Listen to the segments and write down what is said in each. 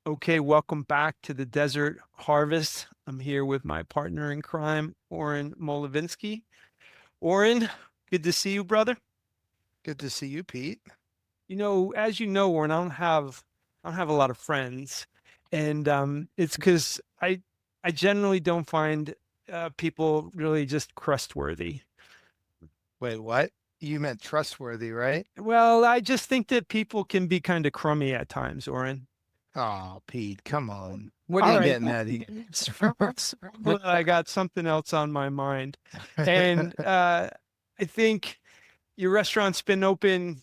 Okay, welcome back to the Desert Harvest. I'm here with my partner in crime, Oren Molovinsky. Oren, good to see you, brother. Good to see you, Pete. As you know, Oren, I don't have a lot of friends, and it's because I generally don't find people really just crustworthy. Wait, what? You meant trustworthy, right? Well, I just think that people can be kind of crummy at times, Oren. Oh, Pete, come on. What are All you right. getting at here? Well, I got something else on my mind, and I think your restaurant's been open,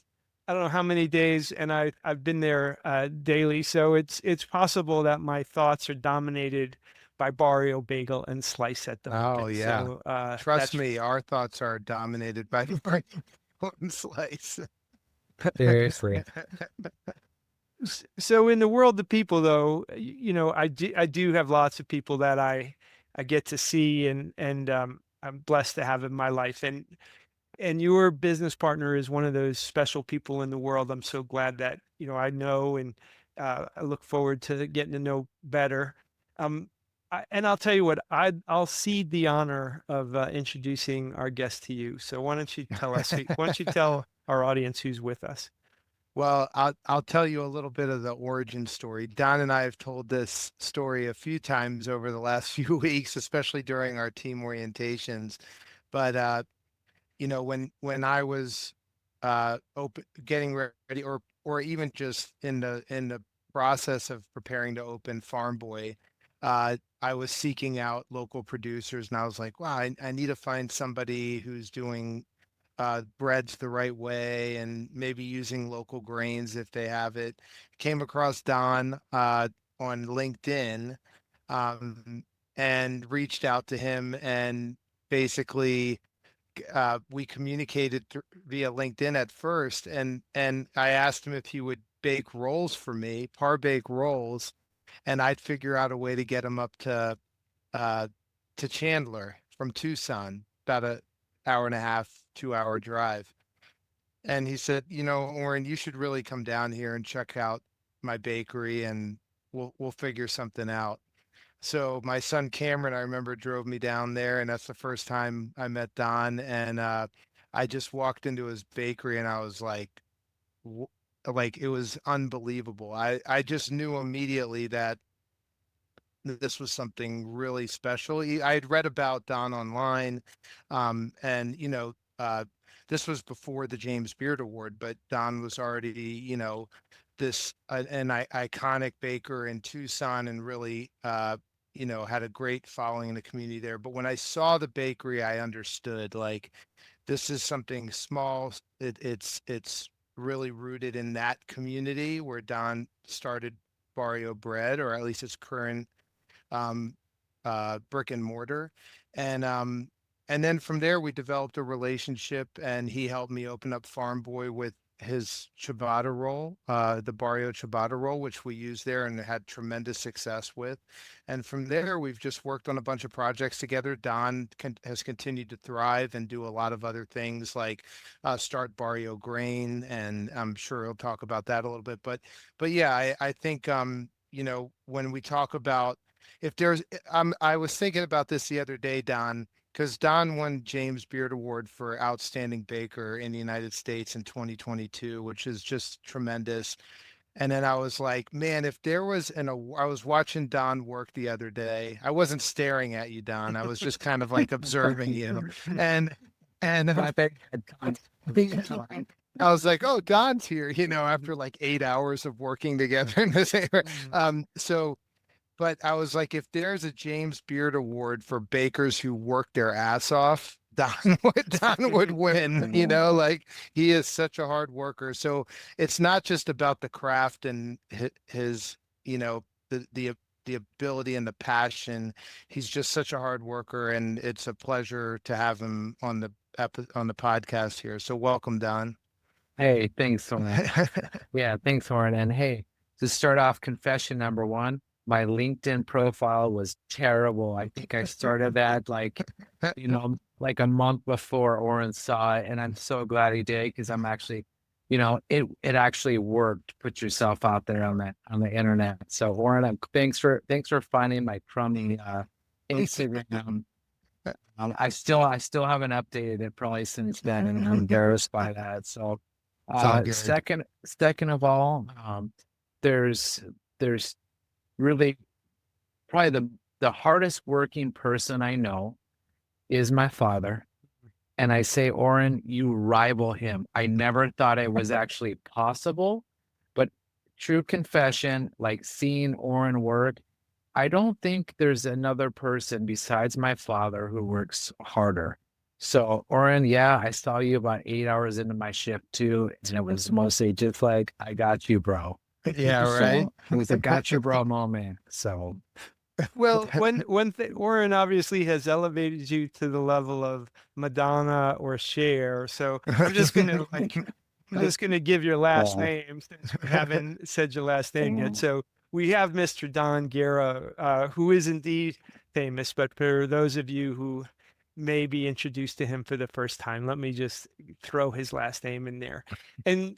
I don't know how many days, and I've been there daily, so it's possible that my thoughts are dominated by Barrio Bagel and Slice at the Oh, moment. yeah. So Trust that's me, our thoughts are dominated by the Barrio and Slice. Seriously. so in the world of people, though, I do have lots of people that I get to see, and I'm blessed to have in my life, and your business partner is one of those special people in the world. I'm so glad that, I know, and I look forward to getting to know better. Um, and I'll tell you what, I'll cede the honor of introducing our guest to you. So why don't you tell our audience who's with us? Well, I'll tell you a little bit of the origin story. Don and I have told this story a few times over the last few weeks, especially during our team orientations. But when I was open getting ready or even just in the process of preparing to open Farm Boy, I was seeking out local producers and I was like, wow, I need to find somebody who's doing breads the right way and maybe using local grains if they have it. Came across Don on LinkedIn, um, and reached out to him and basically we communicated via LinkedIn at first, and I asked him if he would bake rolls for me, par bake rolls, and I'd figure out a way to get him up uh, to Chandler from Tucson, about a hour and a half, 2 hour drive. And he said, Oren, you should really come down here and check out my bakery, and we'll figure something out. So my son Cameron, I remember, drove me down there, and that's the first time I met Don. And I just walked into his bakery, and I was w- like it was unbelievable. I just knew immediately that this was something really special. I had read about Don online, and this was before the James Beard Award, but Don was already, this iconic baker in Tucson, and really, had a great following in the community there. But when I saw the bakery, I understood, like, this is something small. It's really rooted in that community where Don started Barrio Bread, or at least its current um, brick and mortar. And and then from there we developed a relationship, and he helped me open up Farm Boy with his ciabatta roll, the Barrio ciabatta roll, which we used there and had tremendous success with. And from there, we've just worked on a bunch of projects together. Don has continued to thrive and do a lot of other things like start Barrio Grain, and I'm sure he'll talk about that a little bit. But yeah, I think when we talk about if there's I was thinking about this the other day, Don, because Don won James Beard Award for Outstanding Baker in the United States in 2022, which is just tremendous. And then I was like, man, if there was I was watching Don work the other day. I wasn't staring at you, Don. I was just kind of like observing you. And and I think I was like, oh, Don's here, after like 8 hours of working together in this area. So but I was like, if there's a James Beard Award for bakers who work their ass off, Don would win. Like, he is such a hard worker. So it's not just about the craft and his, the ability and the passion. He's just such a hard worker, and it's a pleasure to have him on the podcast here. So welcome, Don. hey, thanks, Oren. Yeah, thanks, Oren. And hey, to start off, confession number one, my LinkedIn profile was terrible. I think I started that like a month before Oren saw it, and I'm so glad he did because I'm actually, it actually worked. Put yourself out there on the internet. So Oren, thanks for finding my crummy Instagram. I still haven't updated it probably since then, and I'm embarrassed by that. So It's all good. second of all, there's really probably the hardest working person I know is my father. And I say, Oren, you rival him. I never thought it was actually possible, but true confession, like seeing Oren work, I don't think there's another person besides my father who works harder. So, Oren, yeah, I saw you about 8 hours into my shift too, and it was mostly just like, I got you, bro. Yeah, right. So it was a got you, bro moment. So, Well, one thing, Warren obviously has elevated you to the level of Madonna or Cher. So I'm just gonna I'm just gonna give your last uh, name since we haven't said your last name yet. So we have Mr. Don Guerra, who is indeed famous, but for those of you who may be introduced to him for the first time, let me just throw his last name in there. And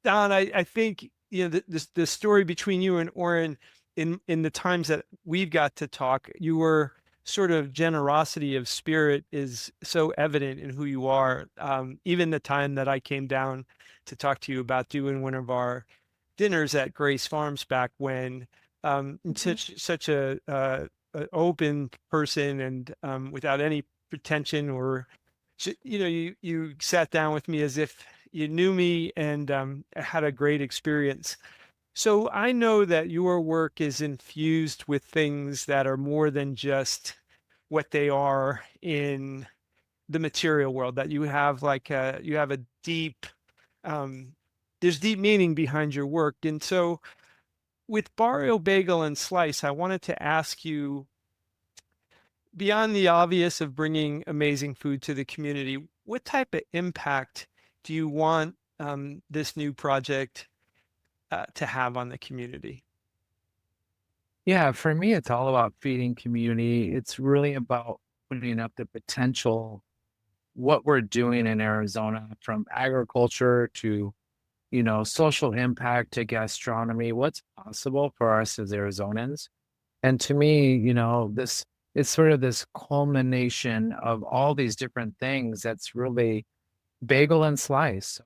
Don, I think the story between you and Oren in the times that we've got to talk, your sort of generosity of spirit is so evident in who you are. Even the time that I came down to talk to you about doing one of our dinners at Grace Farms back when, such a open person and without any pretension or you sat down with me as if you knew me and had a great experience. So I know that your work is infused with things that are more than just what they are in the material world, that you have you have a deep, um, there's deep meaning behind your work. And so with Barrio Bagel and Slice, I wanted to ask you, beyond the obvious of bringing amazing food to the community, what type of impact do you want this new project to have on the community? yeah, for me, it's all about feeding community. It's really about putting up the potential, what we're doing in Arizona, from agriculture to, social impact to gastronomy, what's possible for us as Arizonans. And to me, it's sort of this culmination of all these different things that's really bagel and slice.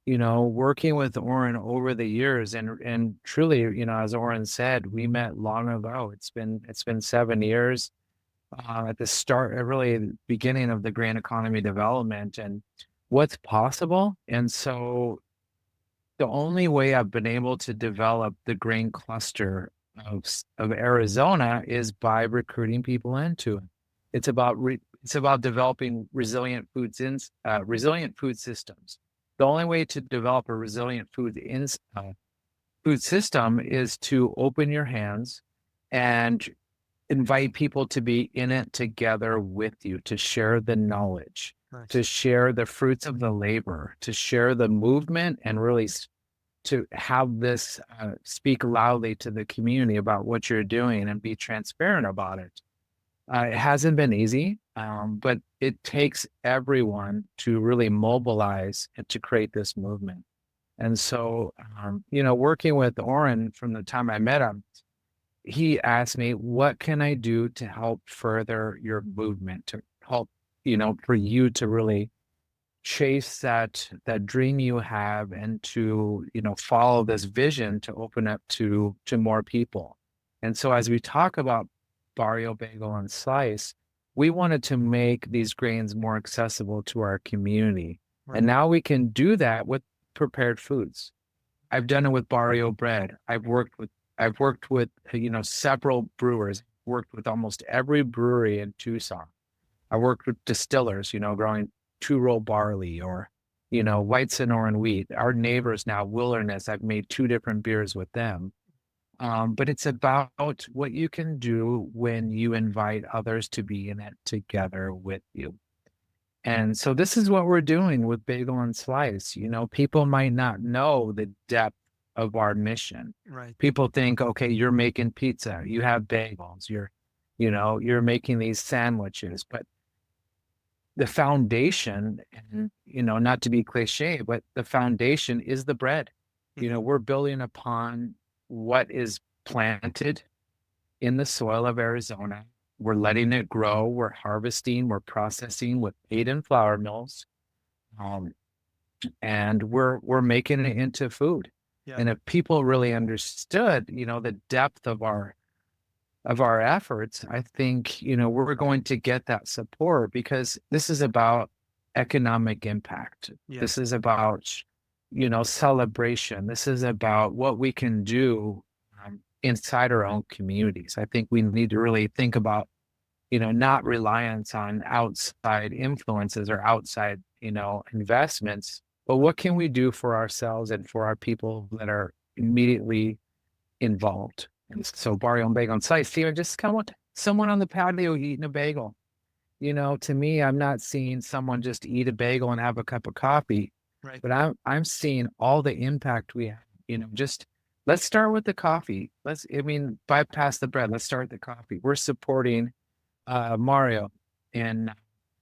Working with Oren over the years and truly, as Oren said, we met long ago. It's been 7 years at the start, really the beginning of the grand economy development and what's possible. And so the only way I've been able to develop the grain cluster of Arizona is by recruiting people into it. It's about developing resilient food systems. The only way to develop a resilient food system is to open your hands and invite people to be in it together with you, to share the knowledge, Nice. to share the fruits of the labor, to share the movement, and really to have this speak loudly to the community about what you're doing and be transparent about it. It hasn't been easy, but it takes everyone to really mobilize and to create this movement. And so, working with Oren from the time I met him, he asked me, what can I do to help further your movement, to help, for you to really chase that dream you have and to, follow this vision to open up to more people. And so as we talk about Barrio Bagel and Slice, we wanted to make these grains more accessible to our community. Right. And now we can do that with prepared foods. I've done it with Barrio Bread. I've worked with several brewers, worked with almost every brewery in Tucson. I worked with distillers, growing two-row barley or, white Sonoran wheat. Our neighbors now, Wilderness, I've made 2 different beers with them. But it's about what you can do when you invite others to be in it together with you. And so this is what we're doing with Bagel and Slice. People might not know the depth of our mission. Right. People think, okay, you're making pizza, you have bagels, you're making these sandwiches, but the foundation, and not to be cliche, but the foundation is the bread. Mhm. We're building upon what is planted in the soil of Arizona. We're letting it grow. We're harvesting. We're processing with aid and flour mills, um, and we're making it into food. Yeah. And if people really understood, the depth of our efforts, I think, we're going to get that support, because this is about economic impact. Yeah. This is about, celebration. This is about what we can do inside our own communities. I think we need to really think about, not reliance on outside influences or outside, investments, but what can we do for ourselves and for our people that are immediately involved. And so Barrio Bagel and Slice, even just come on, someone on the patio eating a bagel. To me, I'm not seeing someone just eat a bagel and have a cup of coffee, Right. but I'm seeing all the impact we have. Just let's start with the coffee. Bypass the bread. Let's start with the coffee. We're supporting Mario and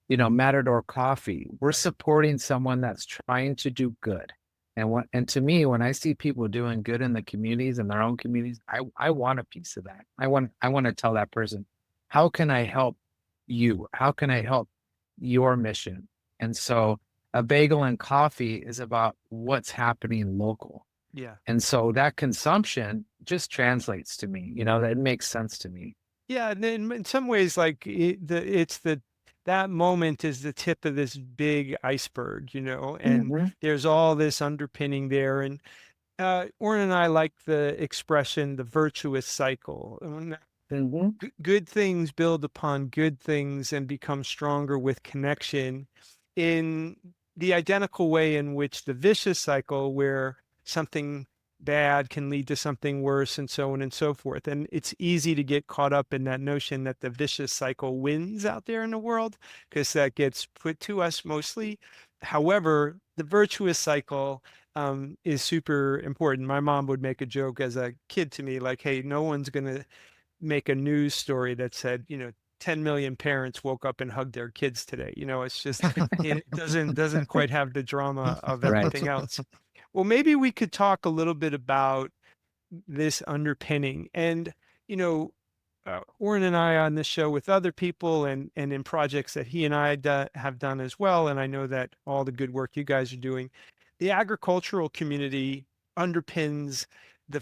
Matador Coffee. We're Right. supporting someone that's trying to do good. And to me, when I see people doing good in the communities, in their own communities, I want a piece of that. I want to tell that person, how can I help you? How can I help your mission? And so a bagel and coffee is about what's happening local. Yeah. And so that consumption just translates to me, that makes sense to me. Yeah, and then in some ways, like that moment is the tip of this big iceberg, and Mhm. there's all this underpinning there. And Oren and I like the expression, the virtuous cycle. Mhm. Good things build upon good things and become stronger with connection in the identical way in which the vicious cycle, where something bad can lead to something worse and so on and so forth. And it's easy to get caught up in that notion that the vicious cycle wins out there in the world, because that gets put to us mostly. However, the virtuous cycle is super important. My mom would make a joke as a kid to me, like, hey, no one's going to make a news story that said, 10 million parents woke up and hugged their kids today. It's just, it doesn't quite have the drama of Right. everything else. Well, maybe we could talk a little bit about this underpinning. And, Oren and I on this show with other people, and in projects that he and I have done as well. And I know that all the good work you guys are doing, the agricultural community underpins the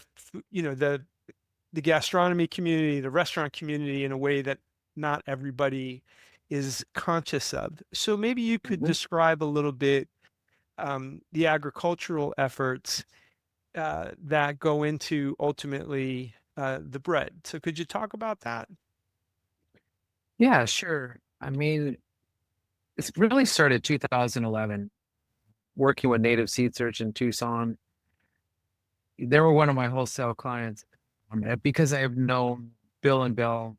gastronomy community, the restaurant community, in a way that not everybody is conscious of. So maybe you could Mhm. describe a little bit the agricultural efforts that go into ultimately the bread. So could you talk about that? Yeah, sure. It's really started 2011, working with Native Seed Search in Tucson. They were one of my wholesale clients, because I have known Bill and Bill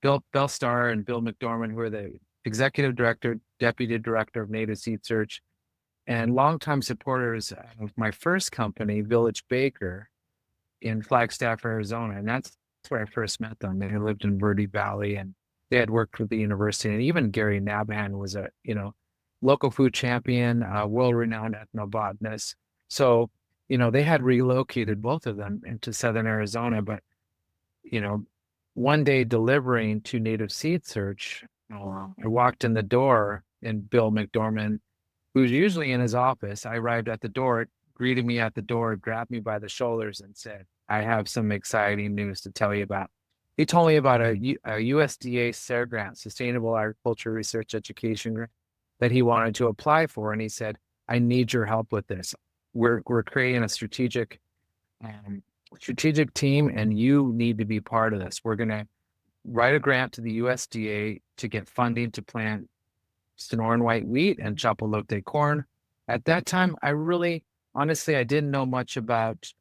Bellstar and Bill McDormand, who are the executive director, deputy director of Native Seed Search, and longtime supporters of my first company, Village Baker, in Flagstaff, Arizona. And that's where I first met them. They lived in Verde Valley, and they had worked with the university. And even Gary Nabhan was a, local food champion, world-renowned ethnobotanist. So, they had relocated both of them into Southern Arizona. But, you know, one day delivering to Native Seed Search, I walked in the door, and Bill McDormand, who's usually in his office, I arrived at the door, greeted me at the door, grabbed me by the shoulders and said, I have some exciting news to tell you about. He told me about a USDA SARE grant, Sustainable Agriculture Research Education grant, that he wanted to apply for. And he said, I need your help with this. We're creating a um, strategic team, and you need to be part of this. We're going to write a grant to the USDA to get funding to plant Sonoran white wheat and Chapalote corn. At that time, honestly, I didn't know much about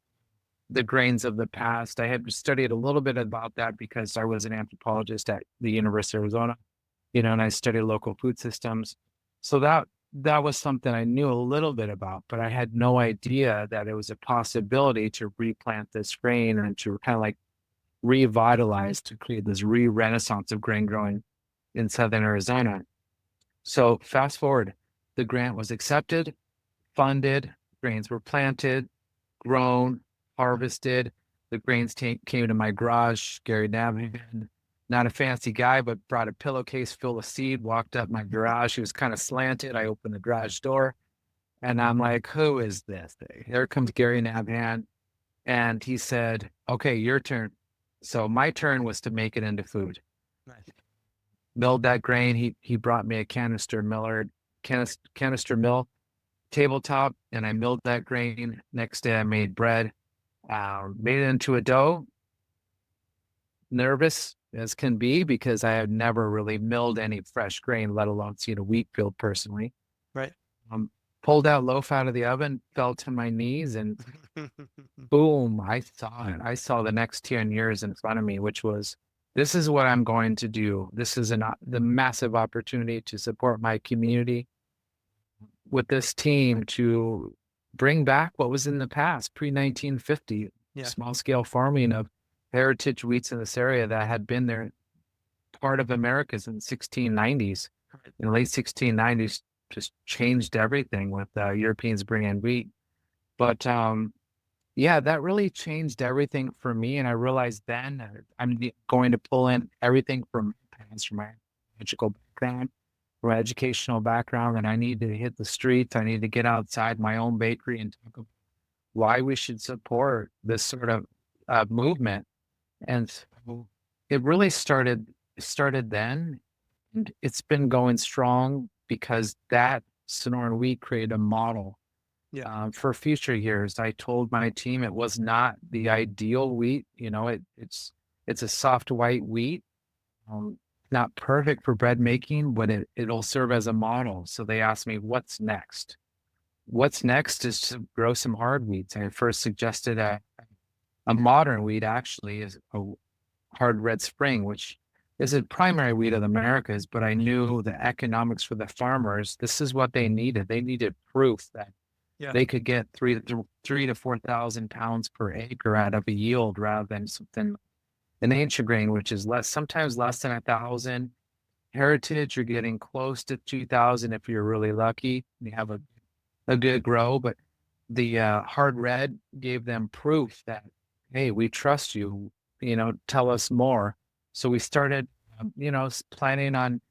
the grains of the past. I had studied a little bit about that because I was an anthropologist at the University of Arizona, and I studied local food systems. So that was something I knew a little bit about, but I had no idea that it was a possibility to replant this grain and to kind of like revitalize, to create this re-renaissance of grain growing in Southern Arizona. So fast forward, the grant was accepted, funded, grains were planted, grown, harvested. The grains came to my garage. Gary Navin, not a fancy guy, but brought a pillowcase full of seed, walked up my garage. He was kind of slanted. I opened the garage door and I'm like, who is this? Here comes Gary Navin. And he said, okay, your turn. So my turn was to make it into food. Nice. Milled that grain. He brought me a canister mill tabletop, and I milled that grain. Next day I made bread, made it into a dough. Nervous as can be because I had never really milled any fresh grain, let alone seen a wheat field personally. Right. Pulled that loaf out of the oven, fell to my knees, and boom, I saw it. I saw the next 10 years in front of me, which was, this is what I'm going to do. This is the massive opportunity to support my community with this team to bring back what was in the past, pre-1950, small scale farming of heritage wheats in this area that had been there, part of America's in the 1690s. In the late 1690s, just changed everything with Europeans bringing wheat. But yeah, that really changed everything for me. And I realized then I'm going to pull in everything from my ecological background, from my educational background, and I need to hit the streets. I need to get outside my own bakery and talk about why we should support this sort of movement. And so it really started then, and it's been going strong because that Sonoran wheat created a model for future years. I told my team it was not the ideal wheat. You know, it's a soft white wheat, not perfect for bread making, but it'll serve as a model. So they asked me, what's next? What's next is to grow some hard wheats. I first suggested a modern wheat, actually, is a hard red spring, which is a primary wheat of the Americas, but I knew the economics for the farmers, this is what they needed. They needed proof that they could get 3 to 4,000 pounds per acre out of a yield rather than something, an ancient grain, which is sometimes less than 1,000. Heritage, you're getting close to 2,000 if you're really lucky. You have a good grow, but the hard red gave them proof that, hey, we trust you, tell us more. So we started, planning on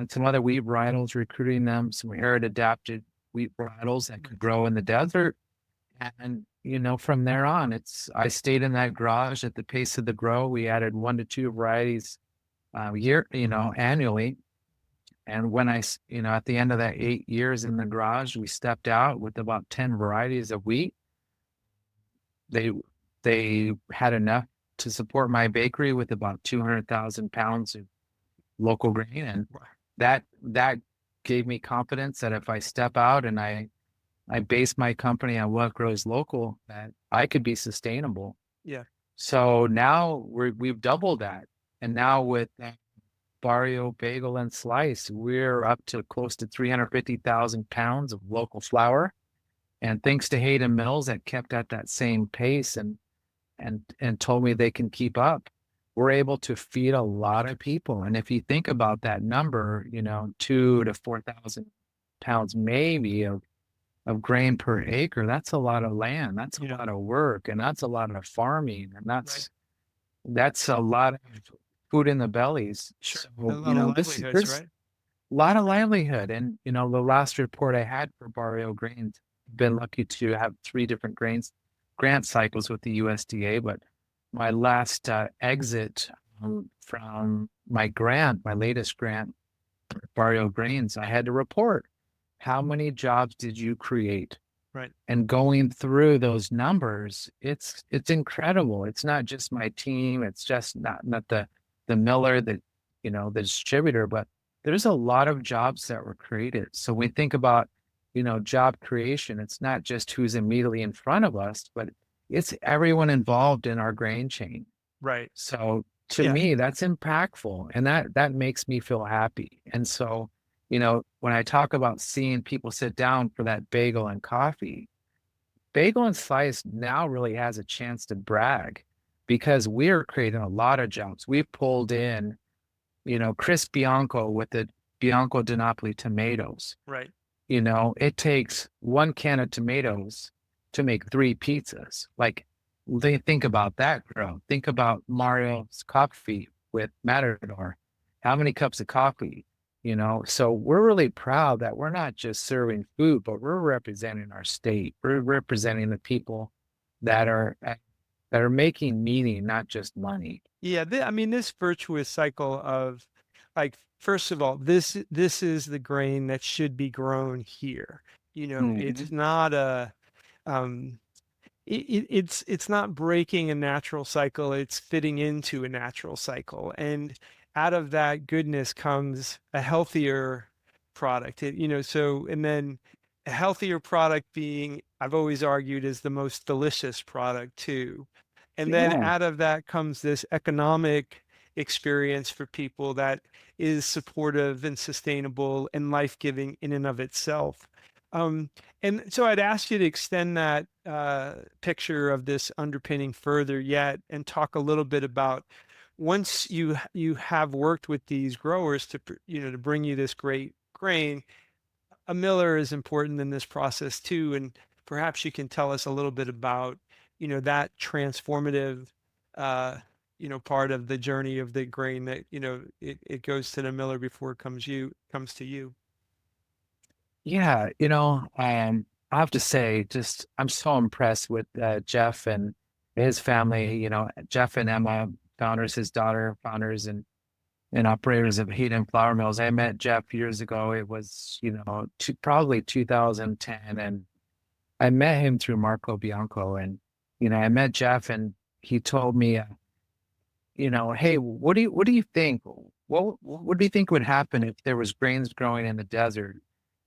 some other wheat varietals, recruiting them, some arid adapted wheat varietals that could grow in the desert. And, from there on, I stayed in that garage at the pace of the grow. We added 1 to 2 varieties annually. And when at the end of that 8 years in the garage, we stepped out with about 10 varieties of wheat. They had enough to support my bakery with about 200,000 pounds of local grain. And that gave me confidence that if I step out and I base my company on what grows local, that I could be sustainable. Yeah. So now we've doubled that. And now with Barrio Bagel and Slice, we're up to close to 350,000 pounds of local flour. And thanks to Hayden Mills that kept at that same pace and told me they can keep up, we're able to feed a lot of people. And if you think about that number, 2 to 4,000 pounds maybe of grain per acre, that's a lot of land. That's a lot of work, and that's a lot of farming, and that's a lot of food in the bellies. Sure. So, A lot of livelihoods, there's right? a lot of livelihood. And, the last report I had for Barrio Grains, been lucky to have 3 different grant cycles with the USDA, but my last exit from my latest grant, Barrio Grains, I had to report how many jobs did you create? Right. And going through those numbers, it's incredible. It's not just my team. It's just not the miller, the distributor, but there's a lot of jobs that were created. So we think about, job creation. It's not just who's immediately in front of us, but it's everyone involved in our grain chain. Right. So to me, that's impactful, and that makes me feel happy. And so, when I talk about seeing people sit down for that bagel and coffee, Bagel and Slice now really has a chance to brag because we're creating a lot of jobs. We've pulled in, Chris Bianco with the Bianco di Napoli tomatoes. Right. It takes 1 can of tomatoes to make 3 pizzas. Like, they think about that growth. Think about Mario's coffee with Matador. How many cups of coffee? So we're really proud that we're not just serving food, but we're representing our state. We're representing the people that are making meaning, not just money. Yeah, I mean, this virtuous cycle of, like, first of all, this is the grain that should be grown here. It's Mhm. not a um, it's not breaking a natural cycle. It's fitting into a natural cycle, and out of that goodness comes a healthier product. So, and then a healthier product being, I've always argued, is the most delicious product too. And then Yeah. out of that comes this economic experience for people that is supportive and sustainable and life-giving in and of itself. Um, and so I'd ask you to extend that picture of this underpinning further yet, and talk a little bit about, once you have worked with these growers to bring you this great grain, a miller is important in this process too. And perhaps you can tell us a little bit about, that transformative, uh, part of the journey of the grain, that, it goes to the miller before it comes to you. Yeah, I have to say, just I'm so impressed with Jeff and his family. Jeff and Emma, founders, his daughter, founders and operators of Heat and Flour Mills. I met Jeff years ago. It was, probably 2010, and I met him through Marco Bianco. And I met Jeff, and he told me, hey, what do you think? What do you think would happen if there was grains growing in the desert?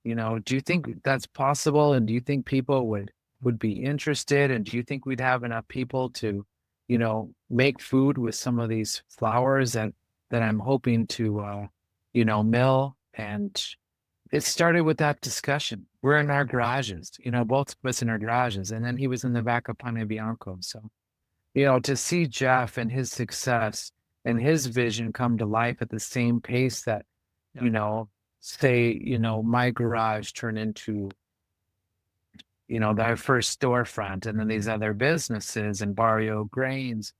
Do you think that's possible? And do you think people would be interested? And do you think we'd have enough people to, make food with some of these flours that I'm hoping to, mill? And it started with that discussion. We're in our garages, both of us in our garages, and then he was in the back of Pane Bianco. So, to see Jeff and his success and his vision come to life at the same pace that, Yeah. you know, say, my garage turned into, their first storefront, and then these other businesses and Barrio Grains,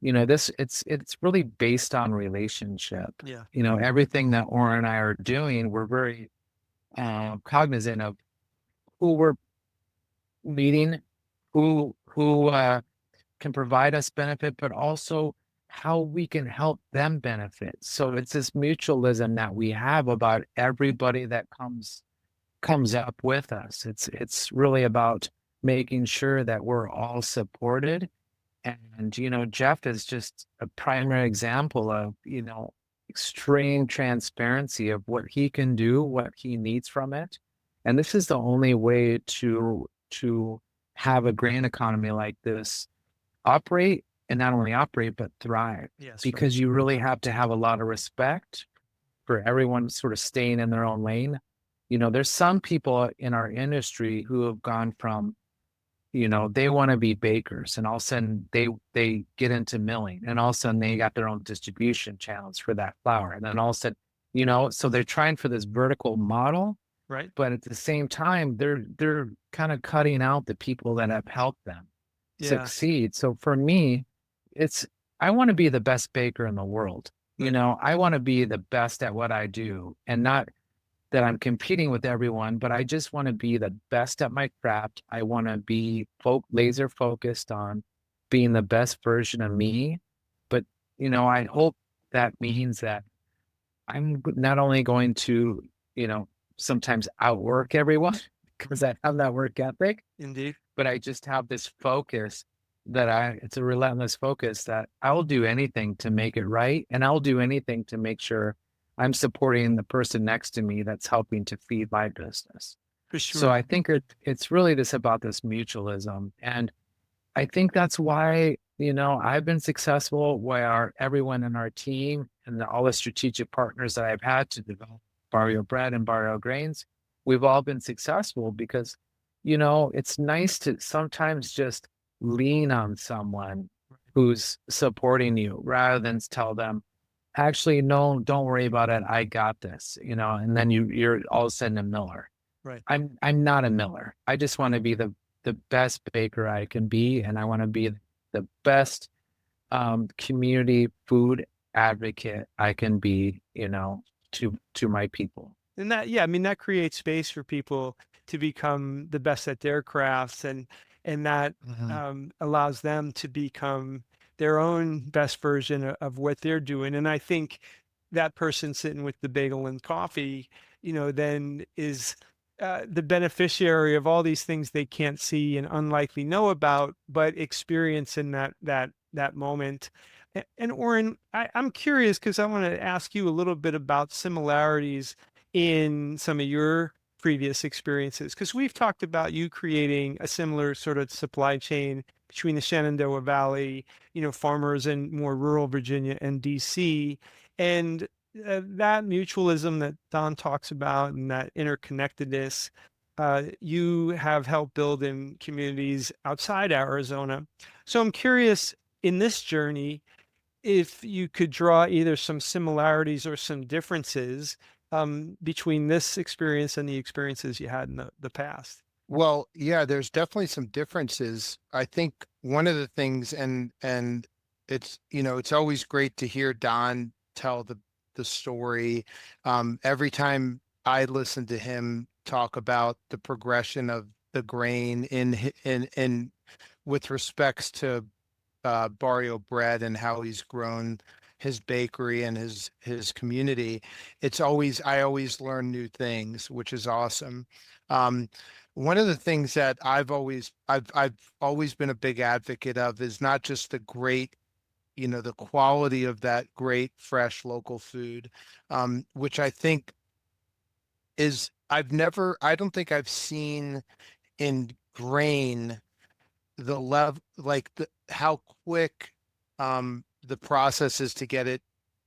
it's really based on relationship. Yeah. Everything that Oren and I are doing, we're very cognizant of who we're meeting, who can provide us benefit, but also how we can help them benefit. So it's this mutualism that we have about everybody that comes up with us. It's really about making sure that we're all supported. And Jeff is just a primary example of, extreme transparency of what he can do, what he needs from it. And this is the only way to have a grain economy like this operate, and not only operate but thrive, Yes. Right. because you really have to have a lot of respect for everyone sort of staying in their own lane. There's some people in our industry who have gone from, they want to be bakers, and all of a sudden they get into milling, and all of a sudden they got their own distribution channels for that flour, and then all of a sudden, so they're trying for this vertical model, Right. but at the same time they're kind of cutting out the people that have helped them Yeah. succeed. So for me, I want to be the best baker in the world. Right. I want to be the best at what I do, and not that I'm competing with everyone, but I just want to be the best at my craft. I want to be laser focused on being the best version of me. But, I hope that means that I'm not only going to, sometimes outwork everyone because I have that work ethic, Indeed. but I just have this focus it's a relentless focus that I'll do anything to make it right. And I'll do anything to make sure I'm supporting the person next to me that's helping to feed my business. For So sure. I think it's really just about this mutualism. And I think that's why, I've been successful, where everyone in our team and all the strategic partners that I've had to develop Barrio Bread and Barrio Grains, we've all been successful because, it's nice to sometimes just lean on someone who's supporting you rather than tell them, actually, no, don't worry about it. I got this, and then you're all of a sudden a miller. Right. I'm not a miller. I just want to be the best baker I can be, and I want to be the best community food advocate I can be, to my people. And that, yeah, I mean, that creates space for people to become the best at their crafts, and that Mhm. allows them to become their own best version of what they're doing. And I think that person sitting with the bagel and coffee, then is the beneficiary of all these things they can't see and unlikely know about, but experience in that moment. And Oren, I'm curious because I want to ask you a little bit about similarities in some of your previous experiences, because we've talked about you creating a similar sort of supply chain between the Shenandoah Valley, farmers in more rural Virginia and DC, and that mutualism that Don talks about and that interconnectedness, you have helped build in communities outside Arizona. So I'm curious, in this journey, if you could draw either some similarities or some differences between this experience and the experiences you had in the past. Well, yeah, there's definitely some differences. I think one of the things, and it's always great to hear Don tell the story. Every time I listen to him talk about the progression of the grain in with respects to Barrio Bread and how he's grown his bakery and his community. I always learn new things, which is awesome. Um, one of the things that I've always been a big advocate of is not just the quality of that great fresh local food, which I think is I don't think I've seen in grain the how quick the process is to get it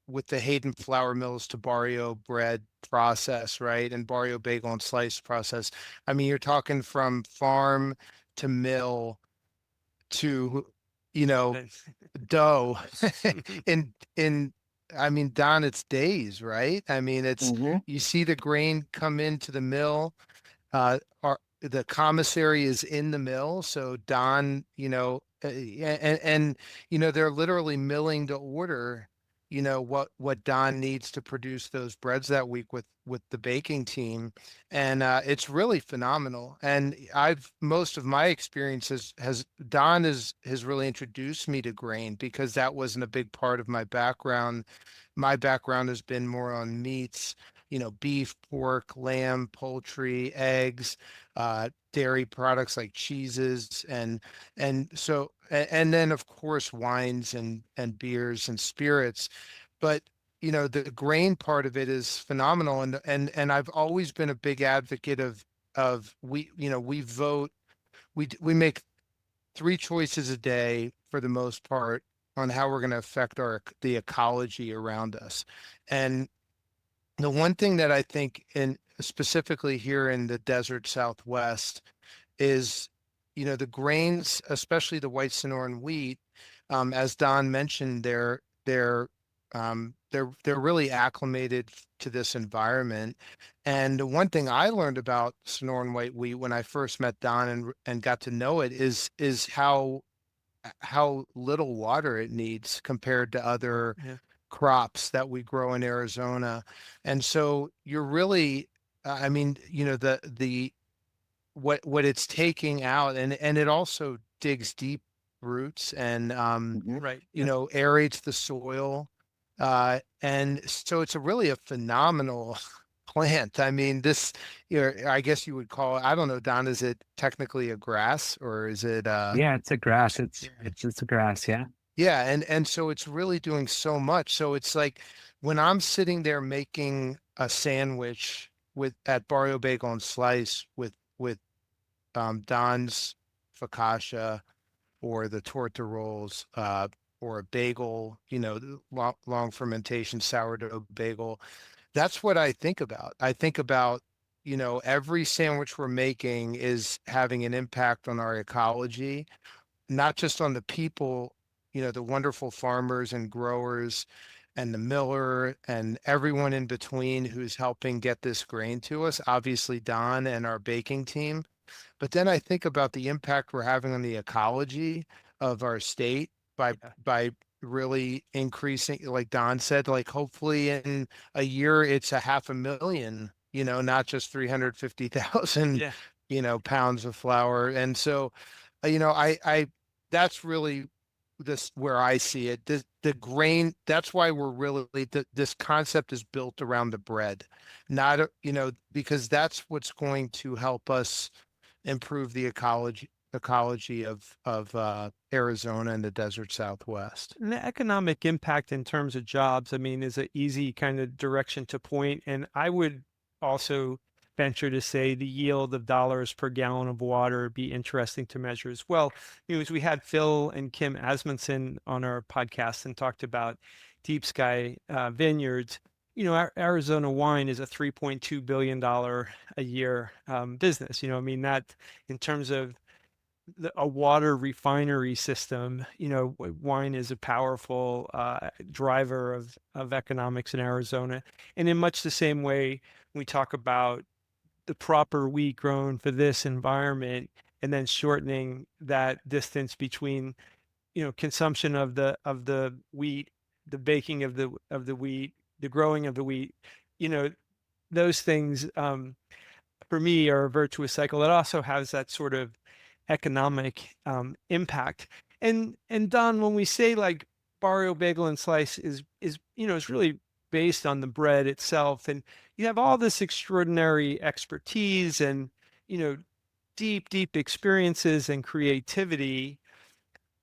with the Hayden flour mills to Barrio Bread process, right? And Barrio Bagel and Slice process. I mean, you're talking from farm to mill to, you know, Right. dough in I mean, Don, it's days, right? I mean, Hmm. you see the grain come into the mill, the commissary is in the mill, so Don, they're literally milling to order, what Don needs to produce those breads that week with the baking team, and it's really phenomenal. And I've most of my experiences has Don has really introduced me to grain because that wasn't a big part of my background. My background has been more on meats, beef, pork, lamb, poultry, eggs, dairy products like cheeses, and then of course wines and beers and spirits. But the grain part of it is phenomenal, and I've always been a big advocate of we vote, we make three choices a day for the most part on how we're going to affect the ecology around us. And the one thing that I think, in specifically here in the desert Southwest, is, the grains, especially the white Sonoran wheat, as Don mentioned, they're really acclimated to this environment. And the one thing I learned about Sonoran white wheat when I first met Don and got to know it is how little water it needs compared to other Yeah. crops that we grow in Arizona. And so you're really, I mean, the what it's taking out, and it also digs deep roots and Hmm. Right. Yeah. aerates the soil. And so it's a phenomenal plant. I mean, I guess you would call it, I don't know, Don, is it technically a grass or is it Yeah, it's a grass. It's Yeah. it's it's a grass. Yeah. yeah, and so it's really doing so much. So it's like when I'm sitting there making a sandwich with at Barrio Bagel and Slice with Don's focaccia or the torta rolls, or a bagel, the long fermentation sourdough bagel. That's what I think about. I think about, every sandwich we're making is having an impact on our ecology, not just on the people, the wonderful farmers and growers and the miller and everyone in between who's helping get this grain to us. Obviously, Don and our baking team. But then I think about the impact we're having on the ecology of our state Yeah. by really increasing, like Don said, like hopefully in a year it's a 500,000, not just 350,000, Yeah. pounds of flour. And so, I that's really this where I see it. The grain, that's why we're really this concept is built around the bread, not because that's what's going to help us improve the ecology of Arizona and the desert Southwest. And the economic impact in terms of jobs, I mean, is an easy kind of direction to point. And I would also venture to say the yield of dollars per gallon of water would be interesting to measure as well. As we had Phil and Kim Asmundson on our podcast and talked about deep sky vineyards. Arizona wine is a $3.2 billion a year business. I mean, that in terms of a water refinery system, wine is a powerful driver of economics in Arizona. And in much the same way, we talk about the proper wheat grown for this environment and then shortening that distance between, consumption of the wheat, the baking of the wheat, the growing of the wheat, you know, those things for me are a virtuous cycle. It also has that sort of economic impact. And Don, when we say like Barrio Bagel and Slice is really based on the bread itself, and you have all this extraordinary expertise and you know deep experiences and creativity.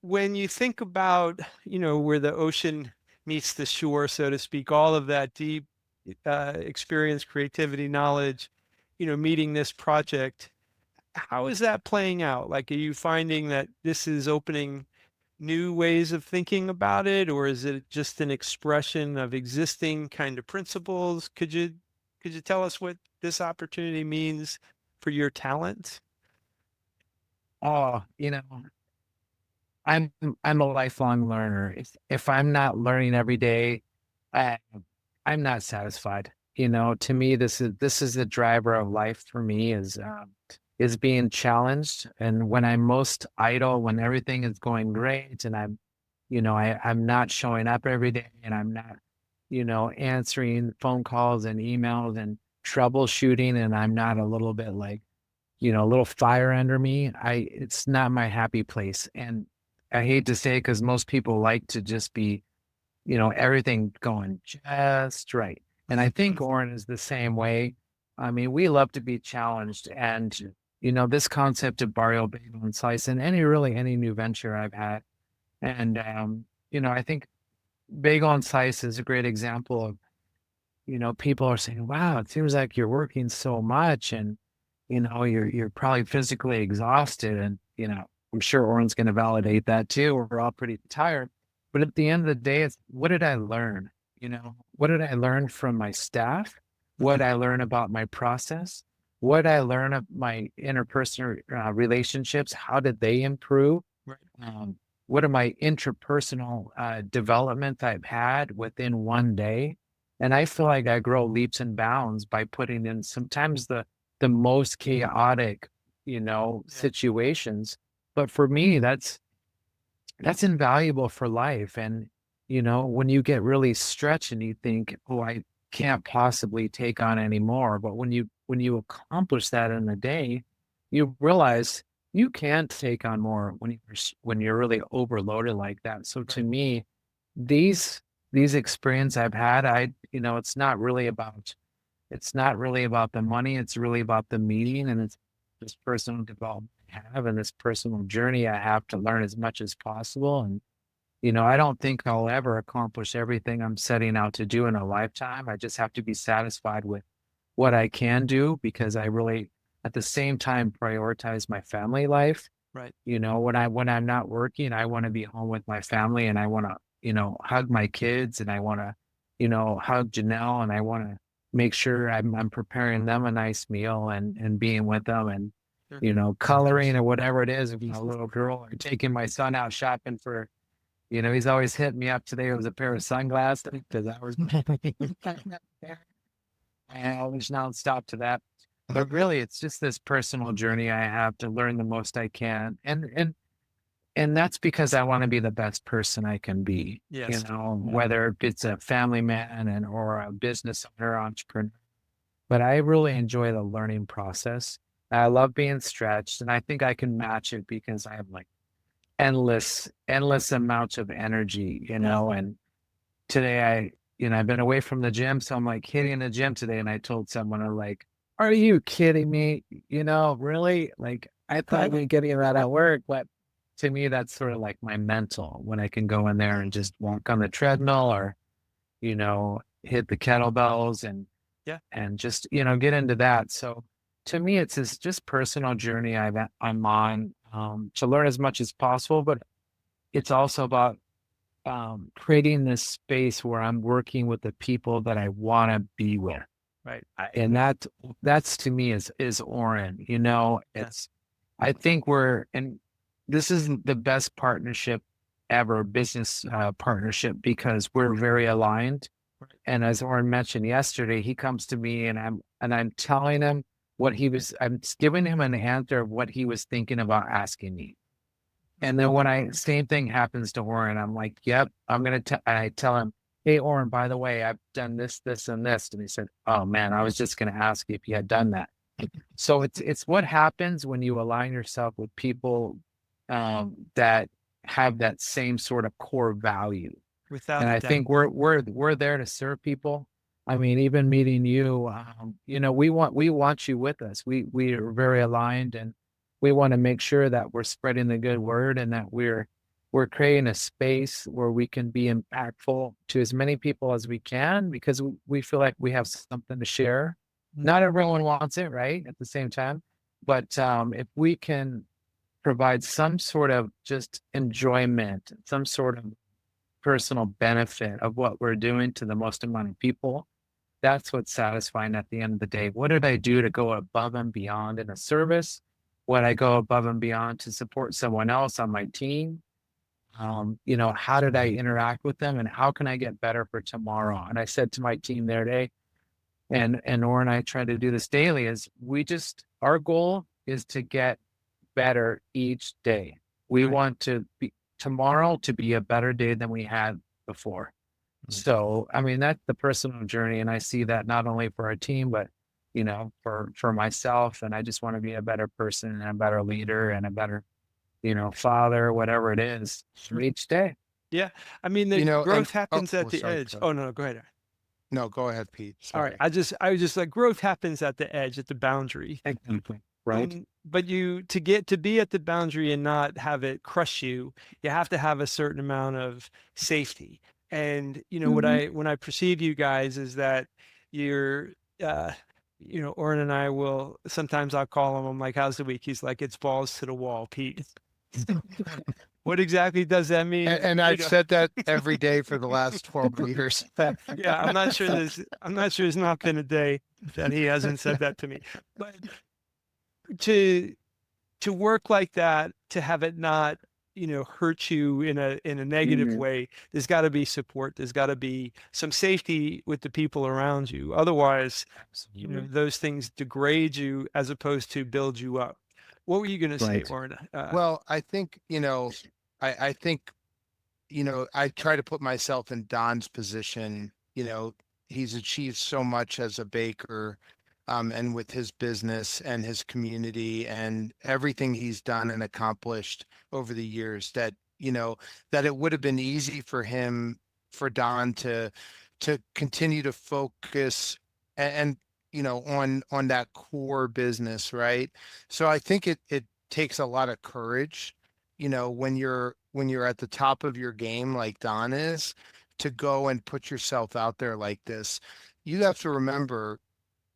When you think about where the ocean meets the shore, so to speak, all of that deep experience, creativity, knowledge, meeting this project, how is that playing out? Like, are you finding that this is opening new ways of thinking about it, or is it just an expression of existing kind of principles? Could you tell us what this opportunity means for your talent? Oh, I'm I'm a lifelong learner. If I'm not learning every day, I, I'm not satisfied. To me, this is the driver of life for me is being challenged. And when I'm most idle, when everything is going great, and I'm not showing up every day, and I'm not, answering phone calls and emails and troubleshooting, and I'm not a little bit like, a little fire under me. It's not my happy place. And I hate to say it because most people like to just be, everything going just right. And I think Oren is the same way. I mean, we love to be challenged. And, this concept of Barrio Bagel and Slice and any new venture I've had. And, I think Bagel and Slice is a great example of, people are saying, wow, it seems like you're working so much and, you're probably physically exhausted. And, I'm sure Oren's going to validate that too. We're all pretty tired. But at the end of the day, it's what did I learn? What did I learn from my staff? What did I learn about my process? What did I learn of my interpersonal relationships? How did they improve? Right. What are my interpersonal development I've had within one day? And I feel like I grow leaps and bounds by putting in sometimes the most chaotic, Yeah. situations. But for me, that's invaluable for life. And, when you get really stretched and you think, oh, I can't possibly take on any more. But when you accomplish that in a day, you realize you can take on more when you're really overloaded like that. So to Right. me, these these experience I've had, it's not really about the money. It's really about the meeting, and it's this personal development I have and this personal journey I have to learn as much as possible. And, I don't think I'll ever accomplish everything I'm setting out to do in a lifetime. I just have to be satisfied with what I can do because I really, at the same time, prioritize my family life. Right. When I'm not working, I want to be home with my family and I want to, hug my kids and I want to, hug Janelle and I want to make sure I'm preparing them a nice meal and being with them and, Sure. coloring or whatever it is, if a little girl or taking my son out shopping for, He's always hitting me up. Today it was a pair of sunglasses because I was and always nonstop to that. But really, it's just this personal journey I have to learn the most I can, and that's because I want to be the best person I can be. Yes. Whether it's a family man or a business owner, entrepreneur. But I really enjoy the learning process. I love being stretched, and I think I can match it because I have like endless amounts of energy, and today I've been away from the gym, so I'm like hitting the gym today, and I told someone, I'm like, are you kidding me? Really? Like, I thought we were getting that at work, but to me, that's sort of like my mental when I can go in there and just walk on the treadmill or, hit the kettlebells Yeah. and just, get into that. So to me, it's this just personal journey I'm on to learn as much as possible, but it's also about creating this space where I'm working with the people that I want to be with. Right. And that's to me is Oren, Yeah. it's, I think and this isn't the best partnership ever, business partnership, because we're very aligned. Right. And as Oren mentioned yesterday, he comes to me and I'm telling him I'm giving him an answer of what he was thinking about asking me. And then when same thing happens to Oren, I'm like, yep, I tell him, hey, Oren, by the way, I've done this, this, and this. And he said, oh man, I was just going to ask you if you had done that. So it's what happens when you align yourself with people that have that same sort of core value. Without And a I doubt. think we're there to serve people. I mean, even meeting you, we want you with us. We are very aligned, and we want to make sure that we're spreading the good word and that we're creating a space where we can be impactful to as many people as we can because we feel like we have something to share. Not everyone wants it, right? At the same time, but if we can provide some sort of just enjoyment, some sort of personal benefit of what we're doing to the most amount of people, that's what's satisfying at the end of the day. What did I do to go above and beyond in a service? What I go above and beyond to support someone else on my team? How did I interact with them and how can I get better for tomorrow? And I said to my team there today, and Oren and I try to do this daily, is our goal is to get better each day. We Right. want tomorrow to be a better day than we had before. So, I mean, that's the personal journey. And I see that not only for our team, but, for myself. And I just want to be a better person and a better leader and a better, father, whatever it is for each day. Yeah. I mean, the And growth happens at the sorry. edge. Oh, no, go ahead. No, go ahead, Pete. All right. Sorry. I was just like, growth happens at the edge, at the boundary. Exactly. Right. But to get to be at the boundary and not have it crush you, you have to have a certain amount of safety. And when I perceive you guys is that you're uh Oren and I will sometimes I'll call him, I'm like, how's the week? He's like, it's balls to the wall, Pete. What exactly does that mean? And I've said that every day for the last 12 years. Yeah, I'm not sure there's not been a day that he hasn't said that to me. But to work like that, to have it not hurt you in a negative way, there's got to be support, there's got to be some safety with the people around you, otherwise those things degrade you as opposed to build you up. What were you going to say, Right. Oren? Well, I think, I think, I try to put myself in Don's position. He's achieved so much as a baker, and with his business and his community and everything he's done and accomplished over the years that it would have been easy for Don to continue to focus and on that core business, right? So I think it takes a lot of courage, when you're at the top of your game like Don is, to go and put yourself out there like this. You have to remember,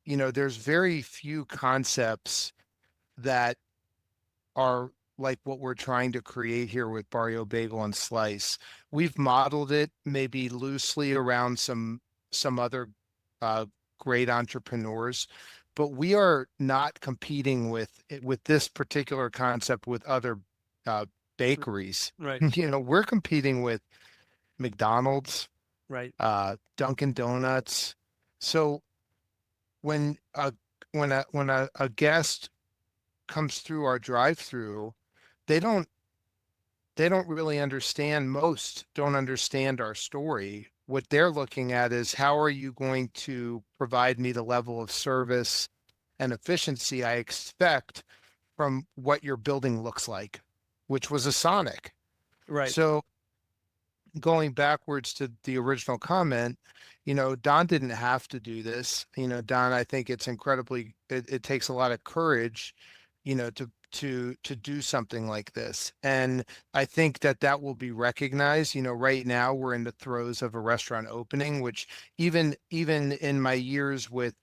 there's very few concepts that are like what we're trying to create here with Barrio Bagel and Slice. We've modeled it maybe loosely around some other uh, great entrepreneurs, but we are not competing with this particular concept with other uh, bakeries. Right. We're competing with McDonald's, Right. Dunkin' Donuts. So when a when a guest comes through our drive-through, they don't they don't really understand, most don't understand our story. What they're looking at is, how are you going to provide me the level of service and efficiency I expect from what your building looks like, which was a Sonic. Right. So going backwards to the original comment, Don didn't have to do this. Don, I think it's incredibly, it takes a lot of courage, to do something like this. And I think that that will be recognized. Right now we're in the throes of a restaurant opening, which even in my years with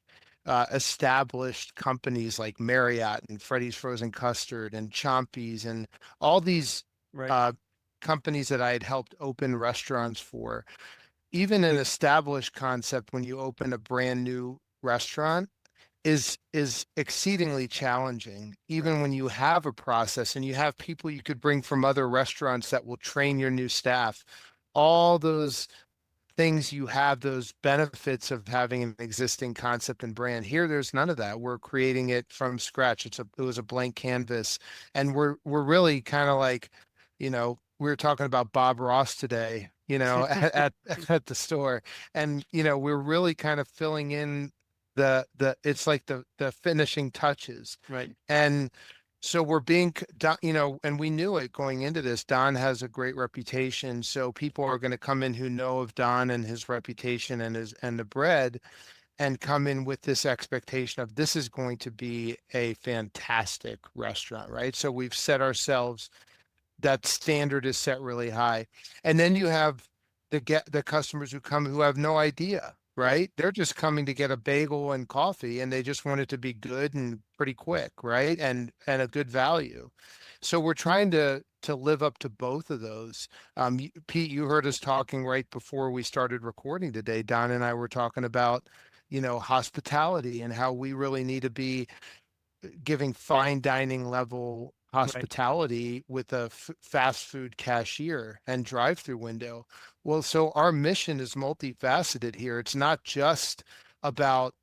established companies like Marriott and Freddy's Frozen Custard and Chompy's and all these Right. uh, companies that I had helped open restaurants for, even an established concept, when you open a brand new restaurant, is exceedingly challenging. Right. Even when you have a process and you have people you could bring from other restaurants that will train your new staff, all those things, you have those benefits of having an existing concept and brand. Here, there's none of that. We're creating it from scratch. It was a blank canvas, and we're really kind of like, we were talking about Bob Ross today, at the store, and we're really kind of filling in the it's like the finishing touches. Right. And so we're being, and we knew it going into this. Don has a great reputation, so people are going to come in who know of Don and his reputation and the bread, and come in with this expectation of, this is going to be a fantastic restaurant, right? So we've set ourselves, that standard is set really high. And then you have the customers who come who have no idea, Right. right? They're just coming to get a bagel and coffee, and they just want it to be good and pretty quick, right? And a good value. So we're trying to live up to both of those. Pete, you heard us talking right before we started recording today. Don and I were talking about, hospitality, and how we really need to be giving fine dining level Right. hospitality with a fast food cashier and drive-through window. Well, so our mission is multifaceted here. About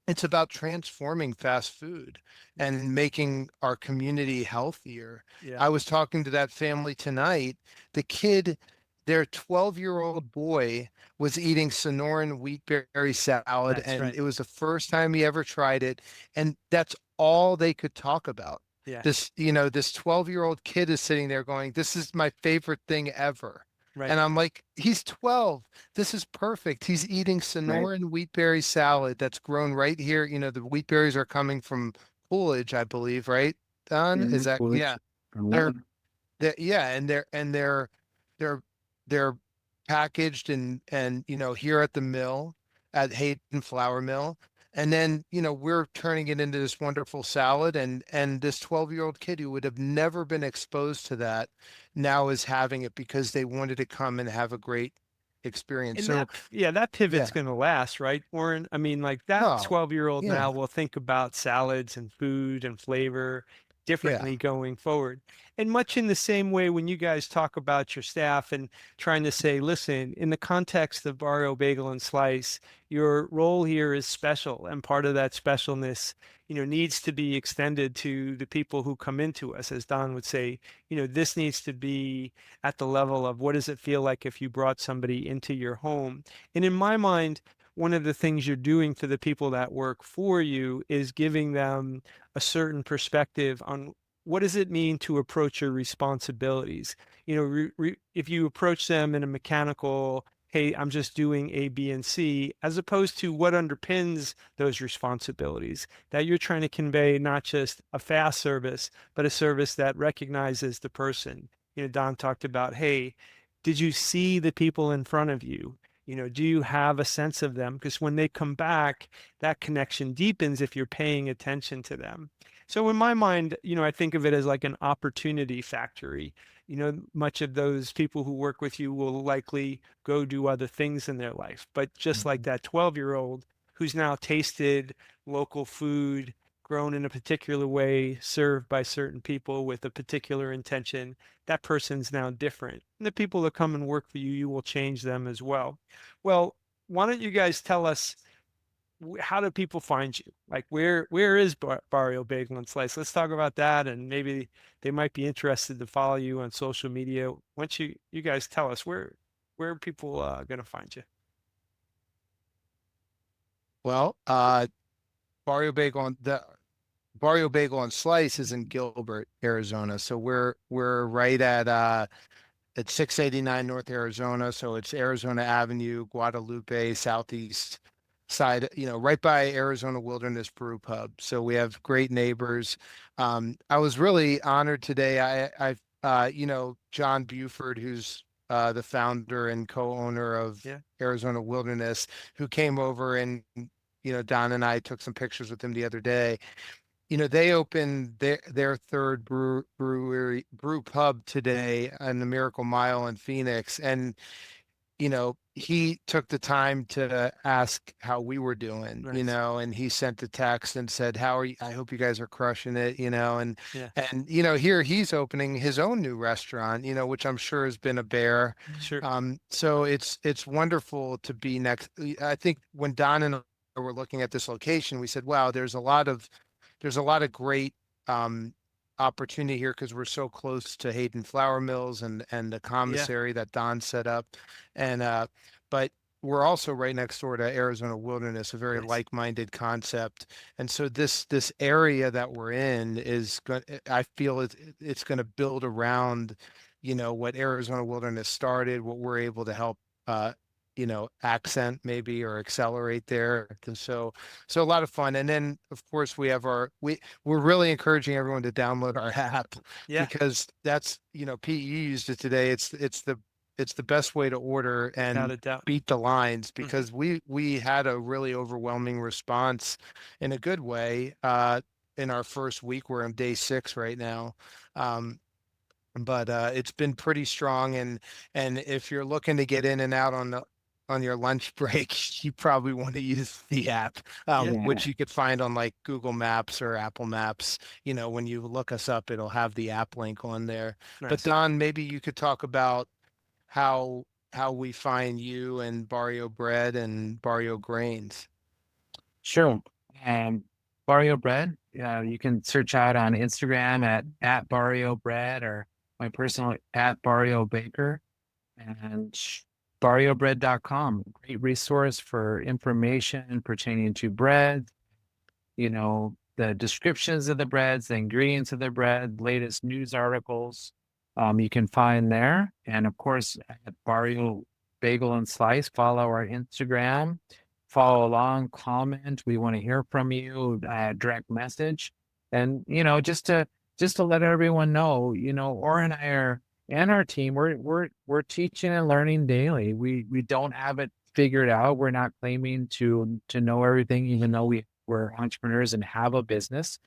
it's about transforming fast food and making our community healthier. Yeah. I was talking to that family tonight. The kid, their 12-year-old boy, was eating Sonoran wheat berry salad, That's and right. it was the first time he ever tried it. And that's all they could talk about. Yeah. This 12-year-old kid is sitting there going, "This is my favorite thing ever." Right. And I'm like, he's 12. This is perfect. He's eating Right. Sonoran wheat berry salad that's grown right here. The wheat berries are coming from Coolidge, I believe, right? Don, Yeah, is that, Coolidge yeah. from They're, Oren. yeah, they're they're packaged and here at the mill, at Hayden Flour Mill. And then, we're turning it into this wonderful salad, and this 12-year-old kid who would have never been exposed to that now is having it because they wanted to come and have a great experience. And So, yeah, that pivot's yeah. going to last, right, Warren? I mean, like that Oh, 12-year-old now yeah. will think about salads and food and flavor Yeah. differently going forward. And much in the same way when you guys talk about your staff and trying to say, listen, in the context of Barrio Bagel and Slice, your role here is special, and part of that specialness, needs to be extended to the people who come into us. As Don would say, this needs to be at the level of, what does it feel like if you brought somebody into your home? And in my mind, one of the things you're doing for the people that work for you is giving them a certain perspective on, what does it mean to approach your responsibilities. If you approach them in a mechanical, hey, I'm just doing A, B, and C, as opposed to what underpins those responsibilities, that you're trying to convey not just a fast service, but a service that recognizes the person. Don talked about, hey, did you see the people in front of you? Do you have a sense of them? Because when they come back, that connection deepens if you're paying attention to them. So in my mind, I think of it as like an opportunity factory. Much of those people who work with you will likely go do other things in their life. But just like Mhm. that 12-year-old who's now tasted local food, grown in a particular way, served by certain people with a particular intention, that person's now different. And the people that come and work for you, you will change them as well. Well, why don't you guys tell us, how do people find you? Like, where is Barrio Bagel and Slice? Let's talk about that, and maybe they might be interested to follow you on social media. Once you guys tell us, where are people gonna find you? Well, Barrio Bagel and the Barrio Bagel and Slice is in Gilbert, Arizona. So we're right at 689 North Arizona. So it's Arizona Avenue, Guadalupe, southeast side, right by Arizona Wilderness Brew Pub. So we have great neighbors. I was really honored today. John Buford, who's the founder and co-owner of Yeah. Arizona Wilderness, who came over and, Don and I took some pictures with him the other day. They opened their third brew pub today on the Miracle Mile in Phoenix. And, he took the time to ask how we were doing, Nice. and he sent a text and said, "How are you? I hope you guys are crushing it," Yeah. and here he's opening his own new restaurant, which I'm sure has been a bear. Sure. So it's wonderful to be next. I think when Don and I were looking at this location, we said, "Wow, there's a lot of great opportunity here because we're so close to Hayden Flour Mills and the Yeah. commissary that Don set up, and but we're also right next door to Arizona Wilderness, a very Nice. like-minded concept. And so this area that we're in is going. I feel it's going to build around, what Arizona Wilderness started, what we're able to help. Accent maybe or accelerate there. And so a lot of fun. And then of course we have we're really encouraging everyone to download our app Yeah. because that's, Pete, you used it today. It's the best way to order Without and a doubt. beat the lines Hmm. because we had a really overwhelming response in a good way in our first week. We're on day 6 right now. But it's been pretty strong, and if you're looking to get in and out on your lunch break, you probably want to use the app, Yeah. Yeah. which you could find on like Google Maps or Apple Maps. When you look us up, it'll have the app link on there. But Nice. Don, maybe you could talk about how we find you and Barrio Bread and Barrio Grains. Sure. Um, Barrio Bread, you can search out on Instagram at Barrio Bread or my personal at Barrio Baker and barriobread.com. Great resource for information pertaining to bread, the descriptions of the breads, the ingredients of the bread, latest news articles, you can find there. And of course, at Barrio Bagel and Slice, follow our Instagram, follow along, comment. We want to hear from you, direct message. And, just to let everyone know, Oren and I are and our team, we're teaching and learning daily. We don't have it figured out. We're not claiming to know everything, even though we're entrepreneurs and have a business.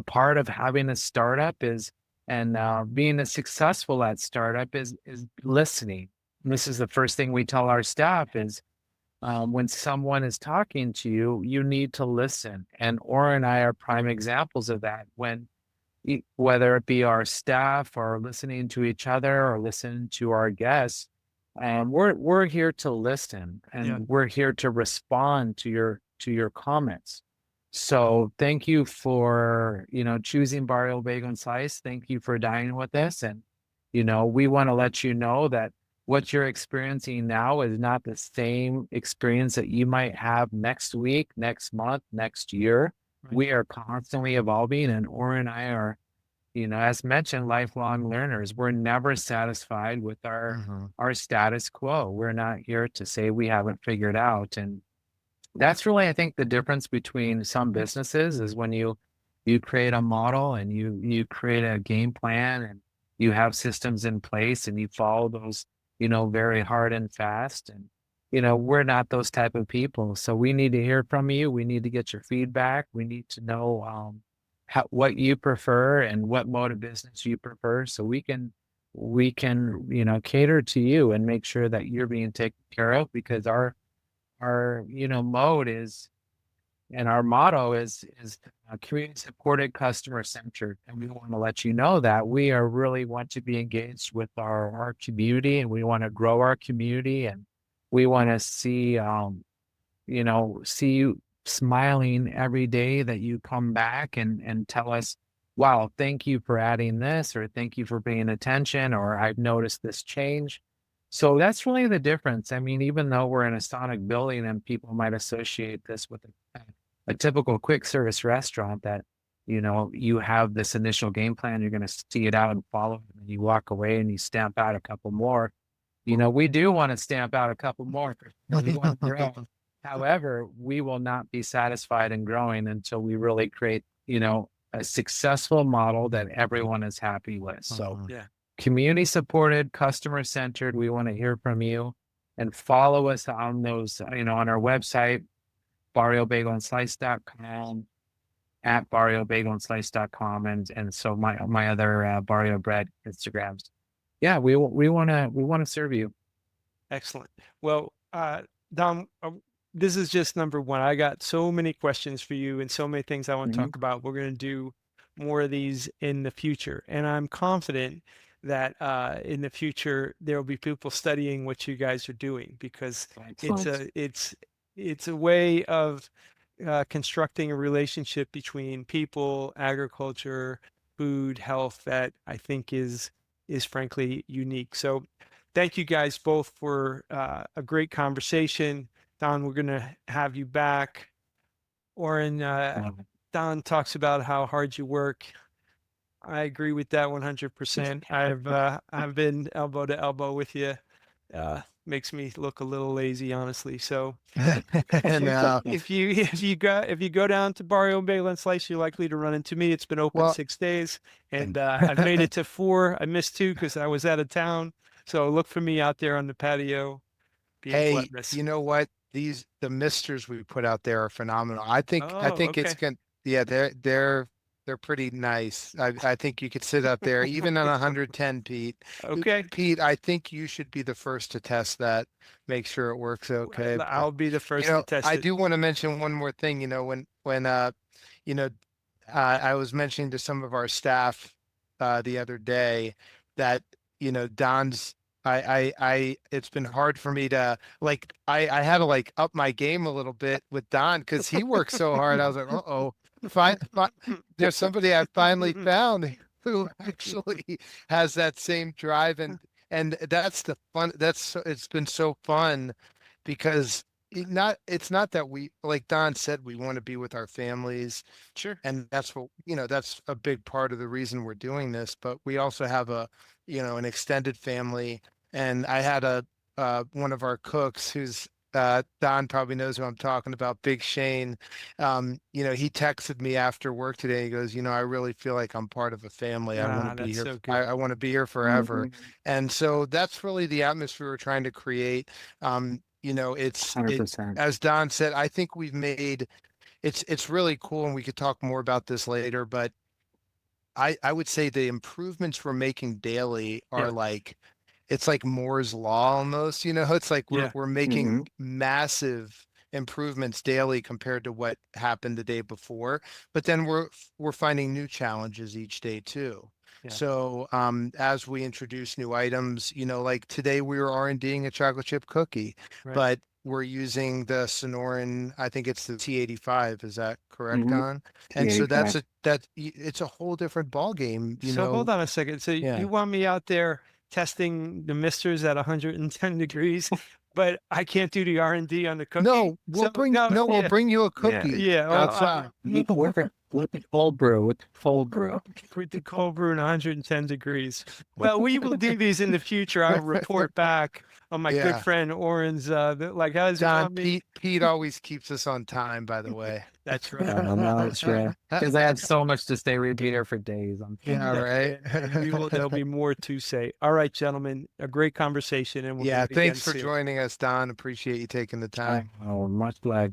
Part of having a startup is and being a successful at startup is listening. And this is the first thing we tell our staff is when someone is talking to you, you need to listen. And Ora and I are prime examples of that. Whether it be our staff or listening to each other or listening to our guests, we're here to listen Yeah. and we're here to respond to your comments. So thank you for choosing Barrio Bagel and Slice. Thank you for dining with us, and we want to let you know that what you're experiencing now is not the same experience that you might have next week, next month, next year. Right. We are constantly evolving, and Oren and I are, as mentioned, lifelong learners. We're never satisfied with Mhm. our status quo. We're not here to say we haven't figured out. And that's really, I think, the difference between some businesses is when you create a model and you create a game plan and you have systems in place and you follow those, very hard and fast. And we're not those type of people. So we need to hear from you. We need to get your feedback. We need to know what you prefer and what mode of business you prefer, so we can cater to you and make sure that you're being taken care of because our mode is And our motto is community supported, customer centered. And we want to let you know that we are really want to be engaged with our community, and we want to grow our community, and we want to see, see you smiling every day that you come back and tell us, wow, thank you for adding this, or thank you for paying attention, or I've noticed this change. So that's really the difference. I mean, even though we're in a Sonic building and people might associate this with a typical quick service restaurant that, you have this initial game plan, you're going to see it out and follow it, and you walk away and you stamp out a couple more. We do want to stamp out a couple more. We want to grow. However, we will not be satisfied in growing until we really create, a successful model that everyone is happy with. So Yeah. community supported, customer centered. We want to hear from you, and follow us on those, on our website, barriobagelandslice.com, at barriobagelandslice.com, and so my other Barrio Bread Instagrams. Yeah, we want to serve you. Excellent. Well, Don, this is just number one. I got so many questions for you and so many things I want to talk about. We're going to do more of these in the future, and I'm confident that in the future there will be people studying what you guys are doing, because it's a way of constructing a relationship between people, agriculture, food, health that I think is frankly unique. So thank you guys both for a great conversation. Don, we're going to have you back. Oren, Don talks about how hard you work. I agree with that 100%. I've been elbow to elbow with you. Makes me look a little lazy, honestly. So if you go down to Barrio Bagel and Slice, you're likely to run into me. It's been open 6 days, and I've made it to 4. I missed 2 because I was out of town. So look for me out there on the patio. Hey, you know what? The misters we put out there are phenomenal. I think it's gonna, yeah, they're pretty nice. I think you could sit up there even on 110, Pete. Okay. Pete, I think you should be the first to test that. Make sure it works okay. I'll be the first to test I it. do want to mention one more thing. I was mentioning to some of our staff the other day that, Don's it's been hard for me to I had to up my game a little bit with Don because he works so hard. I was like, uh-oh, there's somebody I finally found who actually has that same drive, and that's the fun. It's been so fun because it's not that we, like Don said, we want to be with our families. Sure. And that's what, that's a big part of the reason we're doing this, but we also have an extended family. And I had one of our cooks who's, Don probably knows who I'm talking about, Big Shane. He texted me after work today. He goes, I really feel like I'm part of a family. I want to be here. So I want to be here forever. And so that's really the atmosphere we're trying to create. It's 100%. as Don said, I think we've made it's really cool, and we could talk more about this later, but I would say the improvements we're making daily are it's like Moore's law almost, it's like we're making massive improvements daily compared to what happened the day before, but then we're finding new challenges each day too. So as we introduce new items, like today we were R&Ding a chocolate chip cookie, but we're using the Sonoran, I think it's the T85. Is that correct, Don? And so it's a whole different ball game. So hold on a second. So you want me out there testing the misters at 110 degrees, but I can't do the R&D on the cookie? No, we'll bring you a cookie outside. With the cold brew, with the cold brew at 110 degrees. Well, we will do these in the future. I'll report back on my good friend Oren's. How's Don? Pete always keeps us on time, by the way. That's right. No, that's right. Because I had so much to say. We'd be here for days. Right. There'll be more to say. All right, gentlemen, a great conversation, and we'll thanks for joining us, Don. Appreciate you taking the time. Oh, much glad.